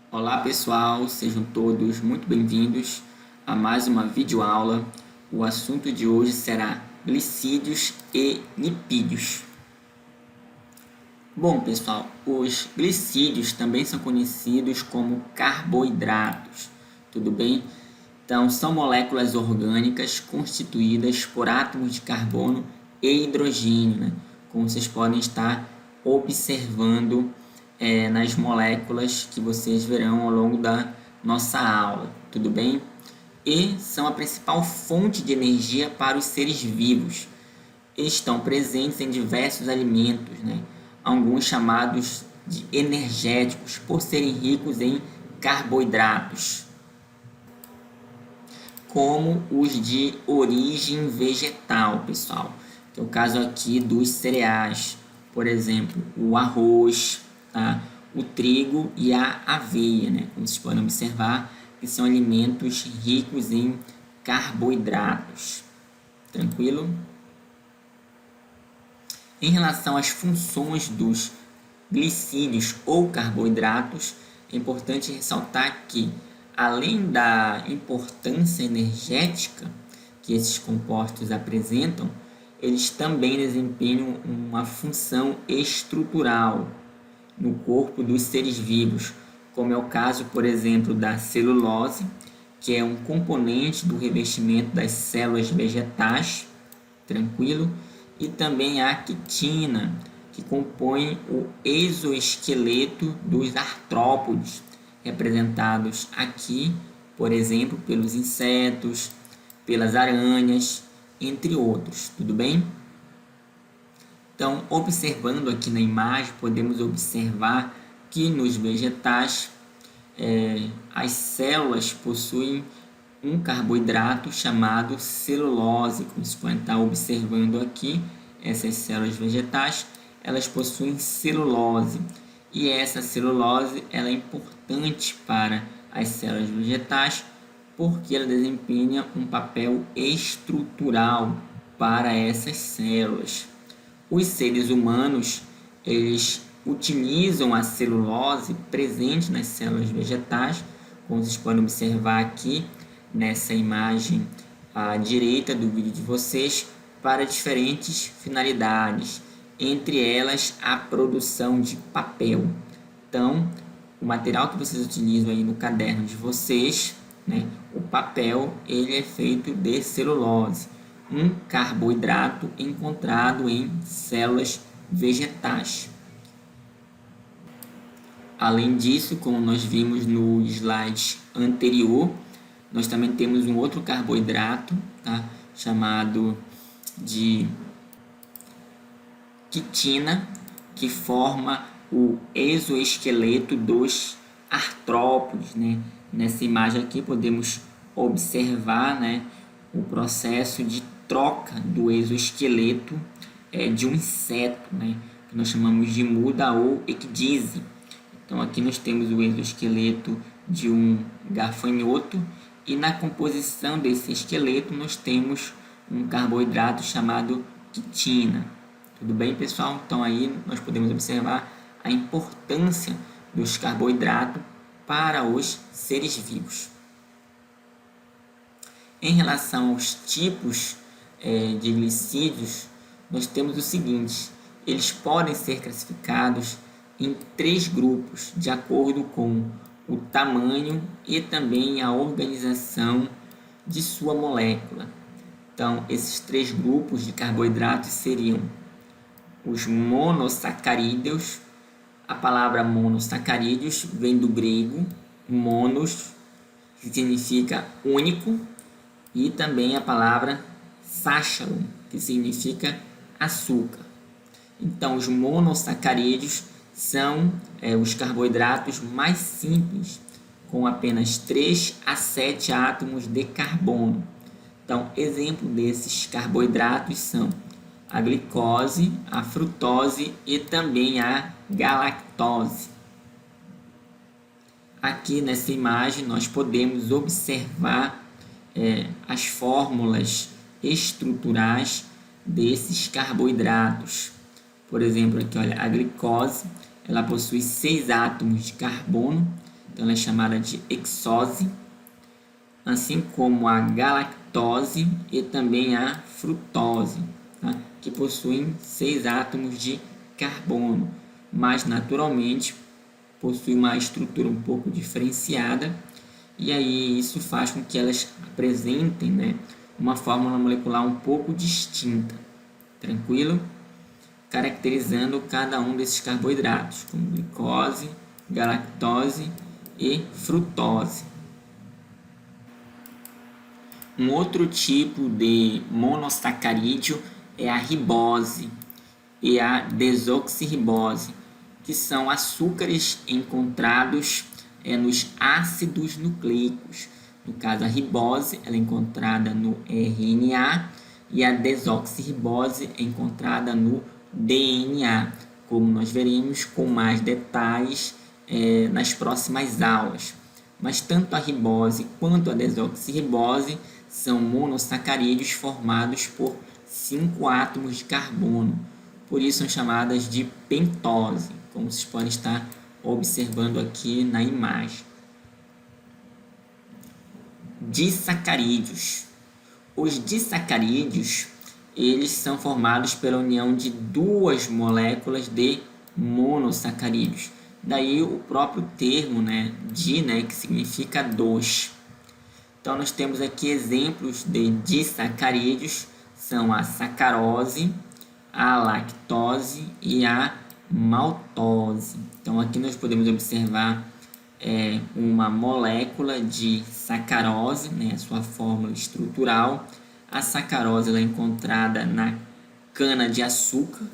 Olá pessoal, sejam todos muito bem-vindos a mais uma videoaula. O assunto de hoje será glicídios e lipídios. Bom pessoal, os glicídios também são conhecidos como carboidratos, tudo bem? Então são moléculas orgânicas constituídas por átomos de carbono e hidrogênio, né? Como vocês podem estar observando nas moléculas que vocês verão ao longo da nossa aula, tudo bem? E são a principal fonte de energia para os seres vivos. Estão presentes em diversos alimentos, né? Alguns chamados de energéticos por serem ricos em carboidratos, como os de origem vegetal, pessoal. Que é o caso aqui dos cereais, por exemplo, o arroz, tá? O trigo e a aveia, né? Como vocês podem observar, que são alimentos ricos em carboidratos. Tranquilo? Em relação às funções dos glicídios ou carboidratos, é importante ressaltar que, além da importância energética que esses compostos apresentam, eles também desempenham uma função estrutural no corpo dos seres vivos, como é o caso, por exemplo, da celulose, que é um componente do revestimento das células vegetais, tranquilo? E também a quitina, que compõe o exoesqueleto dos artrópodes, representados aqui, por exemplo, pelos insetos, pelas aranhas, entre outros, tudo bem? Então, observando aqui na imagem, podemos observar que nos vegetais as células possuem um carboidrato chamado celulose. Como vocês podem estar observando aqui, essas células vegetais, elas possuem celulose. E essa celulose ela é importante para as células vegetais porque ela desempenha um papel estrutural para essas células. Os seres humanos, eles utilizam a celulose presente nas células vegetais, como vocês podem observar aqui nessa imagem à direita do vídeo de vocês, para diferentes finalidades, entre elas a produção de papel. Então, o material que vocês utilizam aí no caderno de vocês, né, o papel, ele é feito de celulose, um carboidrato encontrado em células vegetais. Além disso, como nós vimos no slide anterior, nós também temos um outro carboidrato, tá? Chamado de quitina, que forma o exoesqueleto dos artrópodes, né? Nessa imagem aqui podemos observar, né, o processo de troca do exoesqueleto de um inseto, né, que nós chamamos de muda ou ecdise. Então aqui nós temos o exoesqueleto de um gafanhoto e na composição desse esqueleto nós temos um carboidrato chamado quitina. Tudo bem, pessoal? Então aí nós podemos observar a importância dos carboidratos para os seres vivos. Em relação aos tipos de glicídios, nós temos o seguinte: eles podem ser classificados em 3 grupos, de acordo com o tamanho e também a organização de sua molécula. Então, esses 3 grupos de carboidratos seriam os monossacarídeos. A palavra monossacarídeos vem do grego monos, que significa único, e também a palavra sácharon, que significa açúcar. Então, os monossacarídeos são os carboidratos mais simples, com apenas 3 a 7 átomos de carbono. Então, exemplo desses carboidratos são a glicose, a frutose e também a galactose. Aqui nessa imagem nós podemos observar as fórmulas estruturais desses carboidratos. Por exemplo, aqui, olha, a glicose, ela possui 6 átomos de carbono então ela é chamada de hexose, assim como a galactose e também a frutose, tá? Que possuem 6 átomos de carbono, mas naturalmente possui uma estrutura um pouco diferenciada, e aí isso faz com que elas apresentem, né, uma fórmula molecular um pouco distinta, tranquilo? Caracterizando cada um desses carboidratos, como glicose, galactose e frutose. Um outro tipo de monossacarídeo é a ribose e a desoxirribose, que são açúcares encontrados nos ácidos nucleicos. No caso, a ribose ela é encontrada no RNA e a desoxirribose é encontrada no DNA, como nós veremos com mais detalhes nas próximas aulas. Mas tanto a ribose quanto a desoxirribose são monossacarídeos formados por 5 átomos de carbono. Por isso são chamadas de pentose, como vocês podem estar observando aqui na imagem. Disacarídeos. Os disacarídeos, eles são formados pela união de 2 moléculas de monossacarídeos. Daí o próprio termo, di, que significa 2. Então nós temos aqui exemplos de disacarídeos, são a sacarose, a lactose e a maltose. Então aqui nós podemos observar uma molécula de sacarose, a sua fórmula estrutural. A sacarose ela é encontrada na cana-de-açúcar.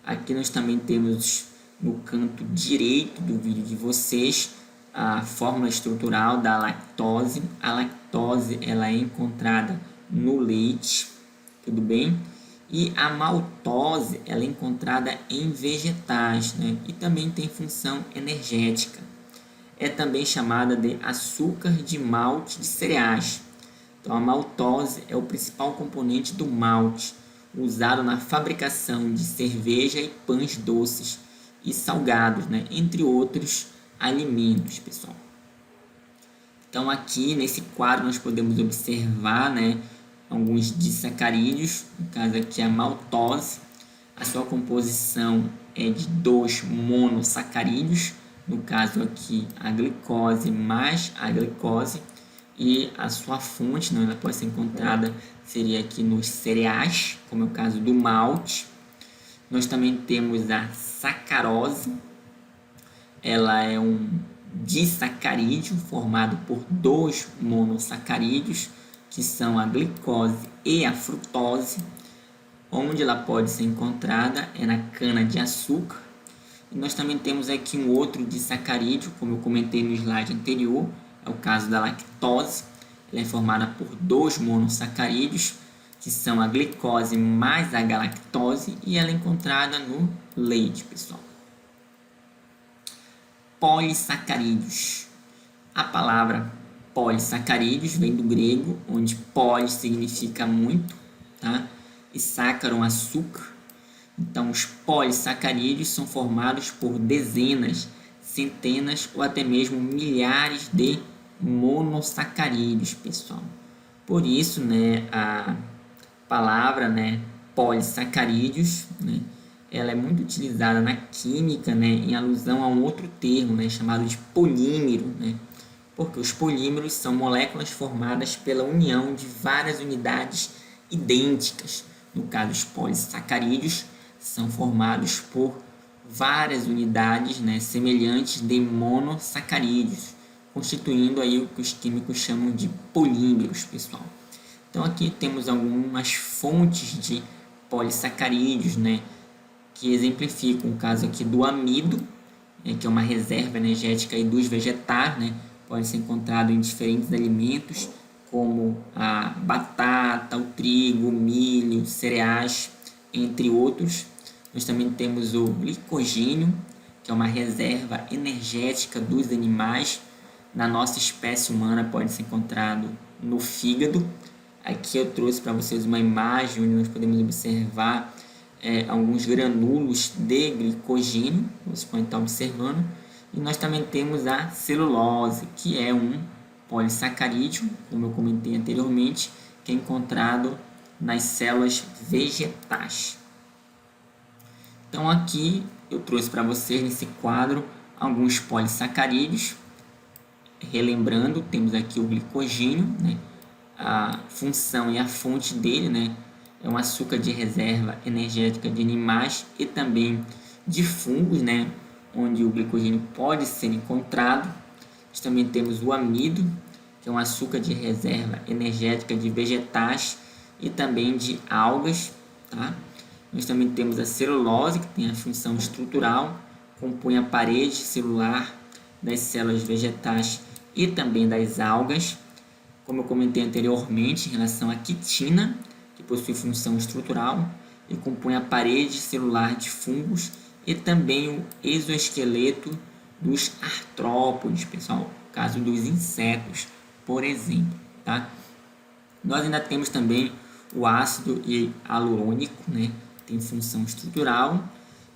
Aqui nós também temos no canto direito do vídeo de vocês a fórmula estrutural da lactose. A lactose ela é encontrada no leite, tudo bem? E a maltose ela é encontrada em vegetais, e também tem função energética. É também chamada de açúcar de malte de cereais. Então a maltose é o principal componente do malte, usado na fabricação de cerveja e pães doces e salgados, entre outros alimentos, pessoal. Então aqui nesse quadro nós podemos observar, alguns disacarídeos, no caso aqui a maltose. A sua composição é de 2 monossacarídeos, no caso aqui a glicose mais a glicose, e a sua fonte, ela pode ser encontrada, seria aqui nos cereais, como é o caso do malte. Nós também temos a sacarose, ela é um disacarídeo formado por 2 monossacarídeos, que são a glicose e a frutose. Onde ela pode ser encontrada é na cana-de-açúcar. E nós também temos aqui um outro disacarídeo, como eu comentei no slide anterior, é o caso da lactose. Ela é formada por 2 monossacarídeos, que são a glicose mais a galactose, e ela é encontrada no leite, pessoal. Polissacarídeos. A palavra polissacarídeos vem do grego, onde polis significa muito, tá? E sácaro, açúcar. Então, os polissacarídeos são formados por dezenas, centenas ou até mesmo milhares de monossacarídeos, pessoal. Por isso, a palavra, polissacarídeos, ela é muito utilizada na química, em alusão a um outro termo, chamado de polímero, porque os polímeros são moléculas formadas pela união de várias unidades idênticas. No caso, os polissacarídeos são formados por várias unidades, semelhantes de monossacarídeos, constituindo aí o que os químicos chamam de polímeros, pessoal. Então aqui temos algumas fontes de polissacarídeos, que exemplificam o caso aqui do amido, que é uma reserva energética aí dos vegetais, pode ser encontrado em diferentes alimentos, como a batata, o trigo, o milho, cereais, entre outros. Nós também temos o glicogênio, que é uma reserva energética dos animais. Na nossa espécie humana pode ser encontrado no fígado. Aqui eu trouxe para vocês uma imagem onde nós podemos observar alguns granulos de glicogênio, vocês podem estar observando. E nós também temos a celulose, que é um polissacarídeo, como eu comentei anteriormente, que é encontrado nas células vegetais. Então aqui eu trouxe para vocês nesse quadro alguns polissacarídeos. Relembrando, temos aqui o glicogênio, né? A função e a fonte dele, né? É um açúcar de reserva energética de animais e também de fungos, né? Onde o glicogênio pode ser encontrado. Nós também temos o amido, que é um açúcar de reserva energética de vegetais e também de algas, tá? Nós também temos a celulose, que tem a função estrutural, compõe a parede celular das células vegetais e também das algas. Como eu comentei anteriormente, em relação à quitina, que possui função estrutural e compõe a parede celular de fungos e também o exoesqueleto dos artrópodes, pessoal, no caso dos insetos, por exemplo, tá? Nós ainda temos também o ácido hialurônico, né? Tem função estrutural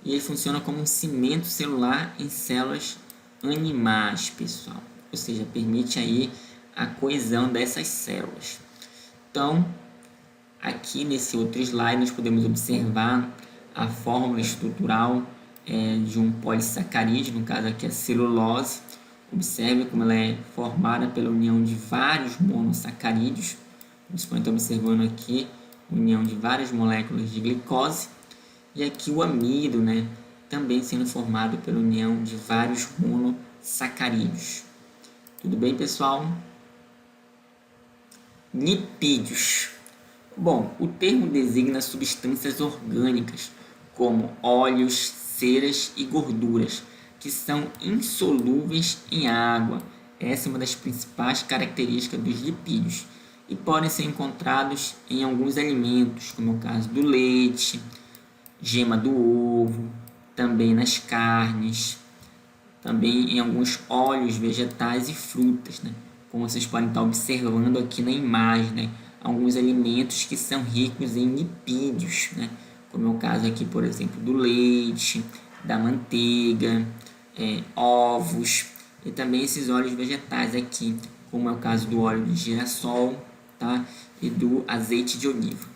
e ele funciona como um cimento celular em células animais, pessoal. Ou seja, permite aí a coesão dessas células. Então, aqui nesse outro slide nós podemos observar a fórmula estrutural de um polissacarídeo, no caso aqui a celulose. Observe como ela é formada pela união de vários monossacarídeos. Vocês podem estar observando aqui a união de várias moléculas de glicose. E aqui o amido, né, também sendo formado pela união de vários monossacarídeos. Tudo bem, pessoal? Lipídios. Bom, o termo designa substâncias orgânicas, como óleos, ceras e gorduras, que são insolúveis em água. Essa é uma das principais características dos lipídios e podem ser encontrados em alguns alimentos, como é o caso do leite, gema do ovo, também nas carnes, também em alguns óleos vegetais e frutas, né? Como vocês podem estar observando aqui na imagem, né? Alguns alimentos que são ricos em lipídios, né? Como é o caso aqui, por exemplo, do leite, da manteiga, ovos e também esses óleos vegetais aqui, como é o caso do óleo de girassol, tá? E do azeite de oliva.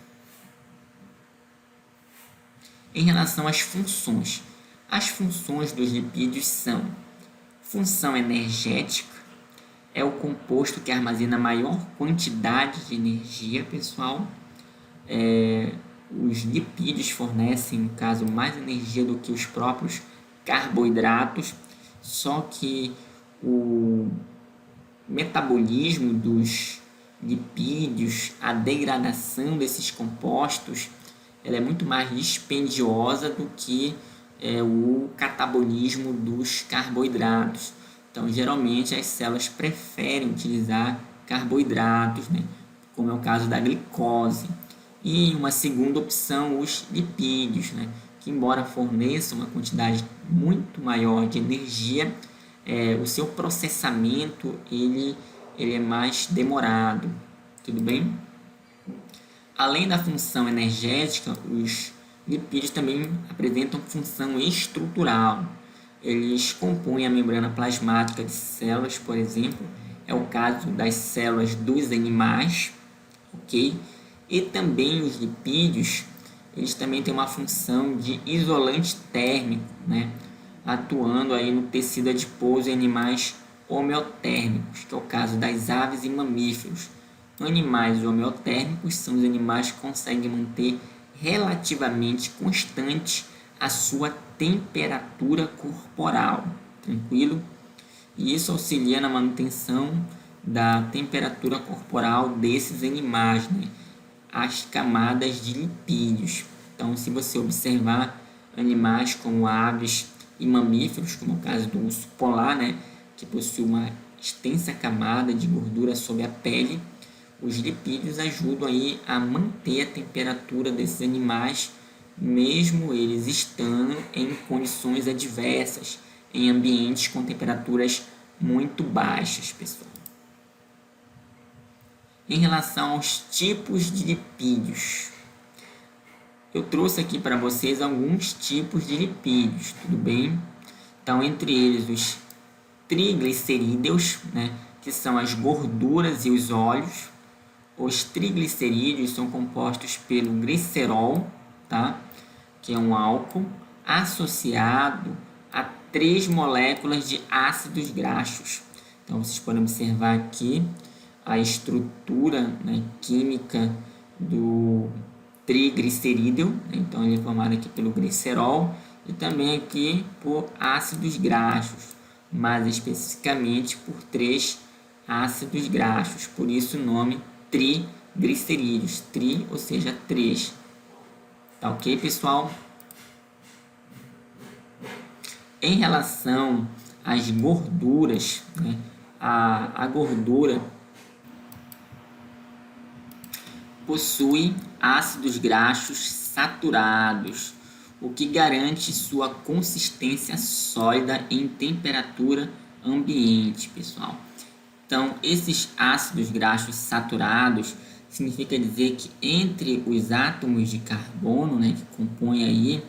Em relação às funções, as funções dos lipídios são: função energética, é o composto que armazena maior quantidade de energia, pessoal. Os lipídios fornecem, no caso, mais energia do que os próprios carboidratos, só que o metabolismo dos lipídios, a degradação desses compostos, ela é muito mais dispendiosa do que o catabolismo dos carboidratos. Então, geralmente, as células preferem utilizar carboidratos, né? Como é o caso da glicose. E uma segunda opção, os lipídios, né? Que, embora forneçam uma quantidade muito maior de energia, o seu processamento ele é mais demorado. Tudo bem? Além da função energética, os lipídios também apresentam função estrutural. Eles compõem a membrana plasmática de células, por exemplo, é o caso das células dos animais, ok? E também os lipídios, eles também têm uma função de isolante térmico, né? Atuando aí no tecido adiposo em animais homeotérmicos, que é o caso das aves e mamíferos. Animais homeotérmicos são os animais que conseguem manter relativamente constante a sua temperatura corporal, tranquilo? E isso auxilia na manutenção da temperatura corporal desses animais, né? As camadas de lipídios. Então, se você observar animais como aves e mamíferos, como o caso do urso polar, né? Que possui uma extensa camada de gordura sobre a pele, os lipídios ajudam aí a manter a temperatura desses animais, mesmo eles estando em condições adversas, em ambientes com temperaturas muito baixas, pessoal. Em relação aos tipos de lipídios, eu trouxe aqui para vocês alguns tipos de lipídios, tudo bem? Então, entre eles, os triglicerídeos, né, que são as gorduras e os óleos. Os triglicerídeos são compostos pelo glicerol, tá, que é um álcool, associado a 3 moléculas de ácidos graxos. Então, vocês podem observar aqui a estrutura, né, química do triglicerídeo. Então, ele é formado aqui pelo glicerol e também aqui por ácidos graxos, mais especificamente por 3 ácidos graxos. Por isso, o nome triglicerídeos. Tri, ou seja, 3. Tá ok, pessoal? Em relação às gorduras, né, a gordura possui ácidos graxos saturados, o que garante sua consistência sólida em temperatura ambiente, pessoal. Então, esses ácidos graxos saturados significa dizer que entre os átomos de carbono, né, que compõem aí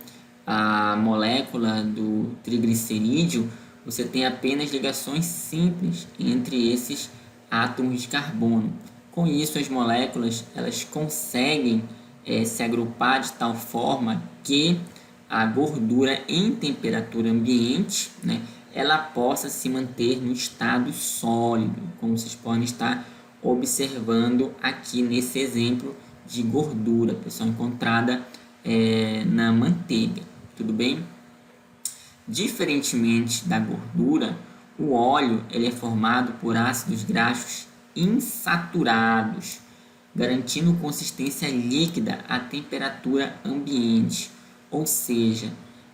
a molécula do triglicerídeo, você tem apenas ligações simples entre esses átomos de carbono. Com isso, as moléculas elas conseguem se agrupar de tal forma que a gordura em temperatura ambiente, né, ela possa se manter no estado sólido, como vocês podem estar observando aqui nesse exemplo de gordura, pessoal, encontrada na manteiga, tudo bem? Diferentemente da gordura, o óleo ele é formado por ácidos graxos insaturados, garantindo consistência líquida à temperatura ambiente. Ou seja,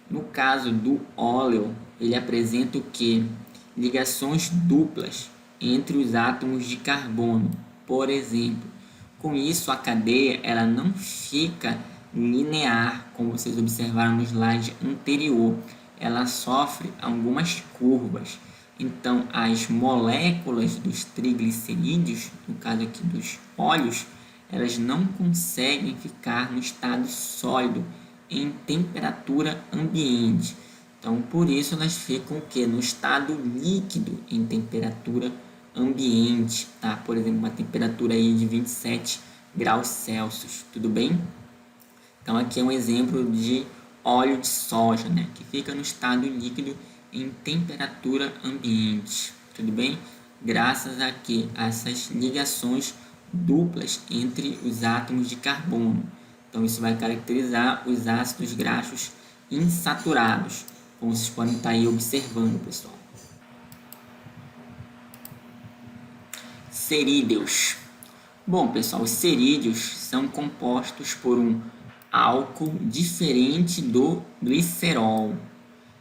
no caso do óleo, ele apresenta o que? Ligações duplas entre os átomos de carbono, por exemplo. Com isso, a cadeia ela não fica linear, como vocês observaram no slide anterior. Ela sofre algumas curvas. Então, as moléculas dos triglicerídeos, no caso aqui dos óleos, elas não conseguem ficar no estado sólido em temperatura ambiente. Então, por isso elas ficam o quê? No estado líquido em temperatura ambiente, tá? Por exemplo, uma temperatura aí de 27 graus Celsius, tudo bem? Então, aqui é um exemplo de óleo de soja, né? Que fica no estado líquido em temperatura ambiente, tudo bem? Graças a que essas ligações duplas entre os átomos de carbono. Então, isso vai caracterizar os ácidos graxos insaturados, como vocês podem estar aí observando, pessoal. Cerídeos. Bom, pessoal, os cerídeos são compostos por um álcool diferente do glicerol.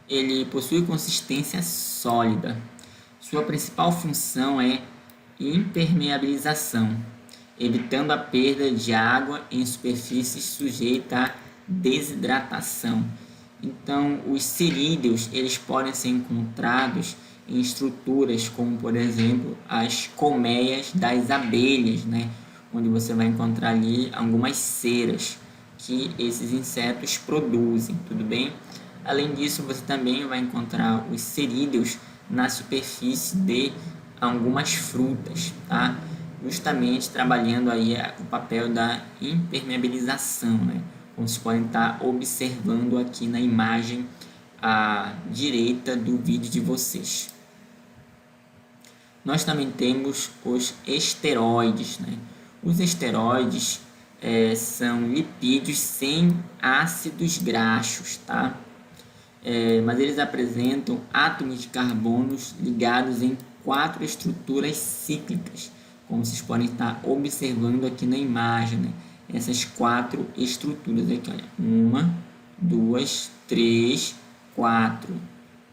Ele possui consistência sólida. Sua principal função é impermeabilização, evitando a perda de água em superfícies sujeitas à desidratação. Então, os cerídeos eles podem ser encontrados em estruturas como, por exemplo, as colmeias das abelhas, né? Onde você vai encontrar ali algumas ceras que esses insetos produzem, tudo bem? Além disso, você também vai encontrar os cerídeos na superfície de algumas frutas, tá? Justamente trabalhando aí o papel da impermeabilização, né? Como vocês podem estar observando aqui na imagem à direita do vídeo de vocês. Nós também temos os esteroides, né? Os esteroides são lipídios sem ácidos graxos, tá? Mas eles apresentam átomos de carbonos ligados em 4 estruturas cíclicas, como vocês podem estar observando aqui na imagem, né? Essas 4 estruturas aqui, olha, 1, 2, 3, 4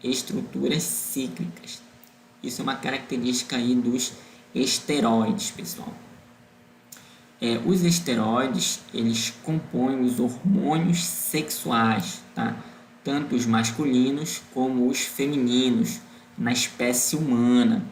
estruturas cíclicas. Isso é uma característica aí dos esteroides, pessoal. Os esteroides, eles compõem os hormônios sexuais, tá? Tanto os masculinos como os femininos na espécie humana,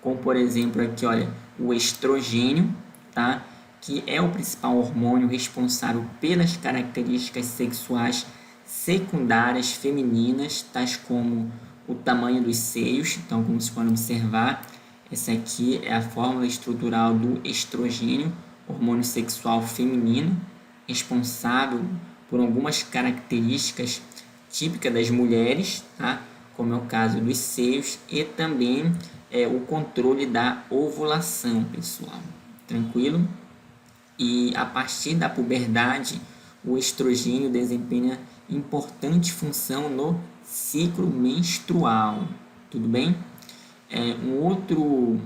como por exemplo aqui, olha, o estrogênio, tá? Que é o principal hormônio responsável pelas características sexuais secundárias femininas, tais como o tamanho dos seios. Então, como vocês podem observar, essa aqui é a fórmula estrutural do estrogênio, hormônio sexual feminino, responsável por algumas características típicas das mulheres, tá? Como é o caso dos seios e também o controle da ovulação, pessoal. Tranquilo? E a partir da puberdade, o estrogênio desempenha importante função no ciclo menstrual. Tudo bem? Um outro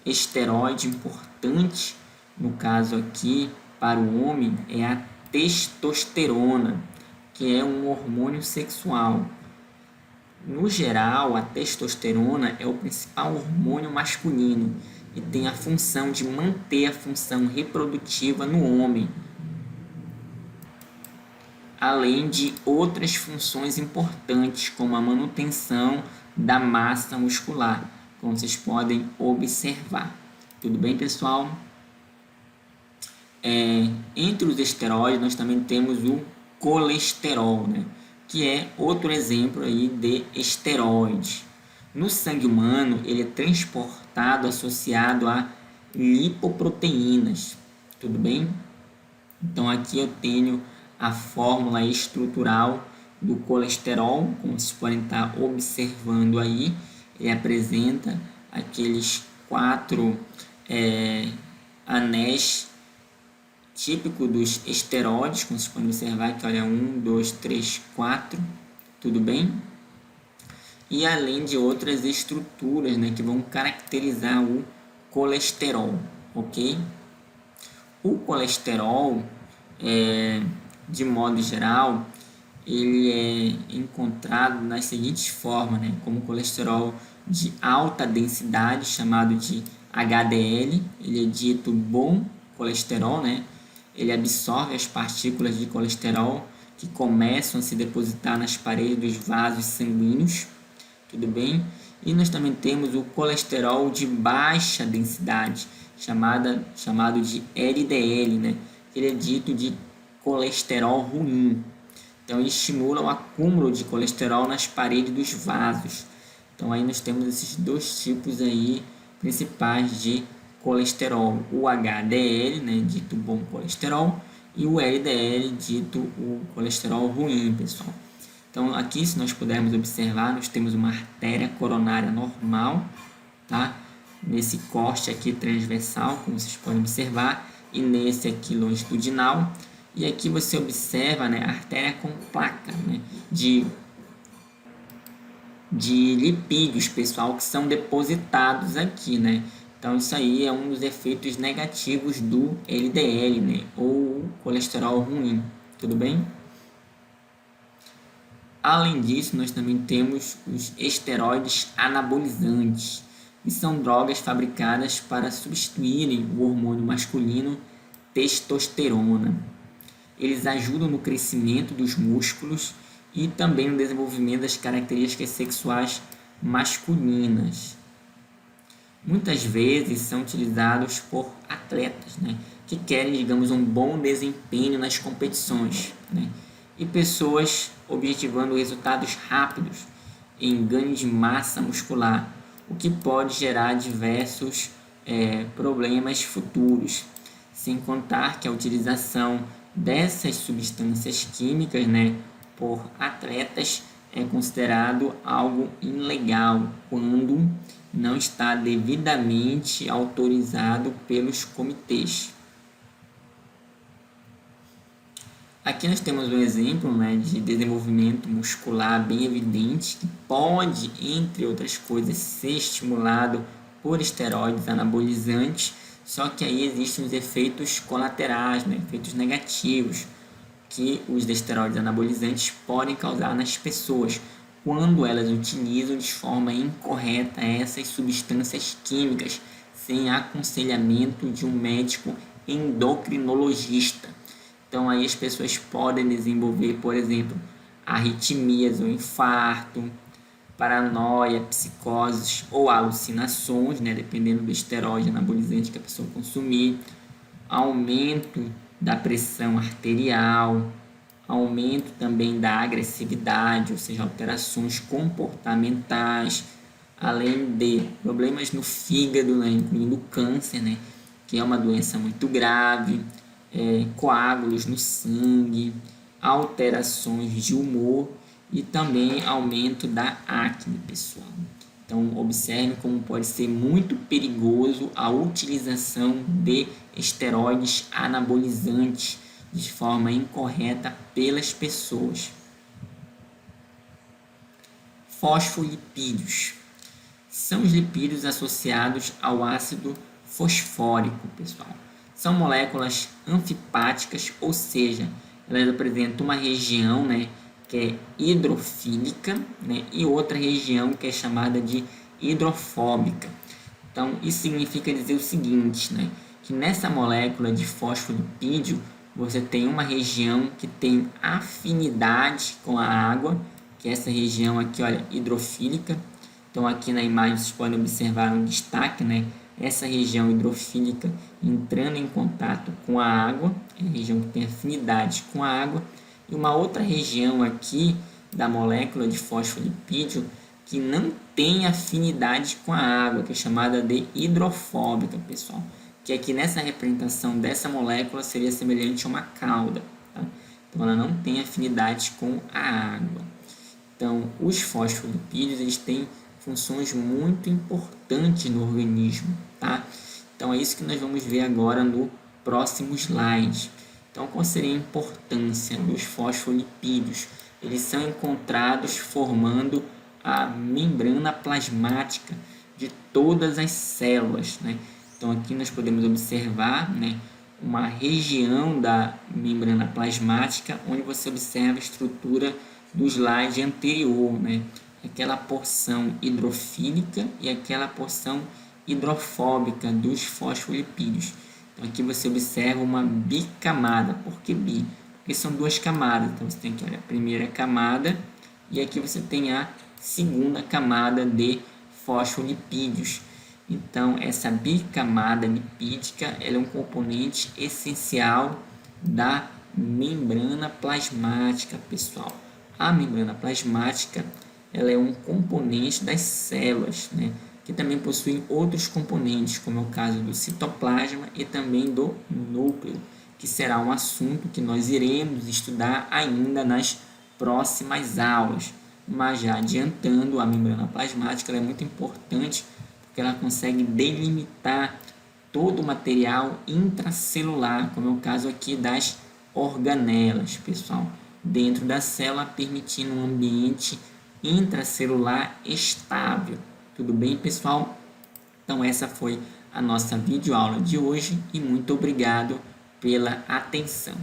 esteroide importante, no caso aqui, para o homem, é a testosterona, que é um hormônio sexual. No geral, a testosterona é o principal hormônio masculino e tem a função de manter a função reprodutiva no homem, além de outras funções importantes, como a manutenção da massa muscular, como vocês podem observar. Tudo bem, pessoal? Entre os esteroides, nós também temos o colesterol, né? Que é outro exemplo aí de esteroide. No sangue humano, ele é transportado associado a lipoproteínas. Tudo bem? Então, aqui eu tenho a fórmula estrutural do colesterol, como vocês podem estar observando aí. Ele apresenta aqueles 4 anéis típico dos esteroides, como vocês podem observar aqui, olha, 1, 2, 3, 4, tudo bem? E além de outras estruturas, né, que vão caracterizar o colesterol, ok? O colesterol, de modo geral, ele é encontrado nas seguintes formas, né, como colesterol de alta densidade, chamado de HDL, ele é dito bom colesterol, né? Ele absorve as partículas de colesterol que começam a se depositar nas paredes dos vasos sanguíneos, tudo bem? E nós também temos o colesterol de baixa densidade, chamado de LDL, né? Ele é dito de colesterol ruim. Então, ele estimula o acúmulo de colesterol nas paredes dos vasos. Então, aí nós temos esses dois tipos aí principais de colesterol, o HDL, né, dito bom colesterol, e o LDL, dito o colesterol ruim, pessoal. Então, aqui, se nós pudermos observar, nós temos uma artéria coronária normal, tá? Nesse corte aqui transversal, como vocês podem observar, e nesse aqui longitudinal. E aqui você observa, né, a artéria com placa, né, de lipídios, pessoal, que são depositados aqui, né? Então, isso aí é um dos efeitos negativos do LDL, né? Ou colesterol ruim, tudo bem? Além disso, nós também temos os esteroides anabolizantes, que são drogas fabricadas para substituírem o hormônio masculino testosterona. Eles ajudam no crescimento dos músculos e também no desenvolvimento das características sexuais masculinas. Muitas vezes são utilizados por atletas, né, que querem, digamos, um bom desempenho nas competições, né, e pessoas objetivando resultados rápidos em ganho de massa muscular, o que pode gerar diversos problemas futuros, sem contar que a utilização dessas substâncias químicas, né, por atletas é considerado algo ilegal quando não está devidamente autorizado pelos comitês. Aqui nós temos um exemplo, né, de desenvolvimento muscular bem evidente que pode, entre outras coisas, ser estimulado por esteroides anabolizantes, só que aí existem os efeitos colaterais, né, efeitos negativos que os esteroides anabolizantes podem causar nas pessoas quando elas utilizam de forma incorreta essas substâncias químicas sem aconselhamento de um médico endocrinologista. Então aí as pessoas podem desenvolver, por exemplo, arritmias ou infarto, paranoia, psicoses ou alucinações, né, dependendo do esteroide anabolizante que a pessoa consumir, aumento da pressão arterial, aumento também da agressividade, ou seja, alterações comportamentais, além de problemas no fígado, né, incluindo câncer, né, que é uma doença muito grave, coágulos no sangue, alterações de humor e também aumento da acne, pessoal. Então, observe como pode ser muito perigoso a utilização de esteroides anabolizantes de forma incorreta pelas pessoas. Fosfolipídios são os lipídios associados ao ácido fosfórico, pessoal. São moléculas anfipáticas, ou seja, elas apresentam uma região, né, que é hidrofílica, né, e outra região que é chamada de hidrofóbica. Então, isso significa dizer o seguinte, né, que nessa molécula de fosfolipídio, você tem uma região que tem afinidade com a água, que é essa região aqui, olha, hidrofílica. Então, aqui na imagem vocês podem observar um destaque, né? Essa região hidrofílica entrando em contato com a água, é a região que tem afinidade com a água, e uma outra região aqui da molécula de fosfolipídio que não tem afinidade com a água, que é chamada de hidrofóbica, pessoal. Que aqui nessa representação dessa molécula seria semelhante a uma cauda, tá? Então ela não tem afinidade com a água. Então os fosfolipídios eles têm funções muito importantes no organismo, tá? Então é isso que nós vamos ver agora no próximo slide. Então qual seria a importância dos fosfolipídios? Eles são encontrados formando a membrana plasmática de todas as células, né? Então aqui nós podemos observar, né, uma região da membrana plasmática onde você observa a estrutura do slide anterior, né? Aquela porção hidrofílica e aquela porção hidrofóbica dos fosfolipídios. Então aqui você observa uma bicamada. Por que bi? Porque são duas camadas. Então você tem aqui, olha, a primeira camada e aqui você tem a segunda camada de fosfolipídios. Então essa bicamada lipídica ela é um componente essencial da membrana plasmática, pessoal. A membrana plasmática ela é um componente das células, né, que também possuem outros componentes, como é o caso do citoplasma e também do núcleo, que será um assunto que nós iremos estudar ainda nas próximas aulas. Mas já adiantando, a membrana plasmática ela é muito importante porque ela consegue delimitar todo o material intracelular, como é o caso aqui das organelas, pessoal, dentro da célula, permitindo um ambiente intracelular estável. Tudo bem, pessoal? Então essa foi a nossa videoaula de hoje e muito obrigado pela atenção.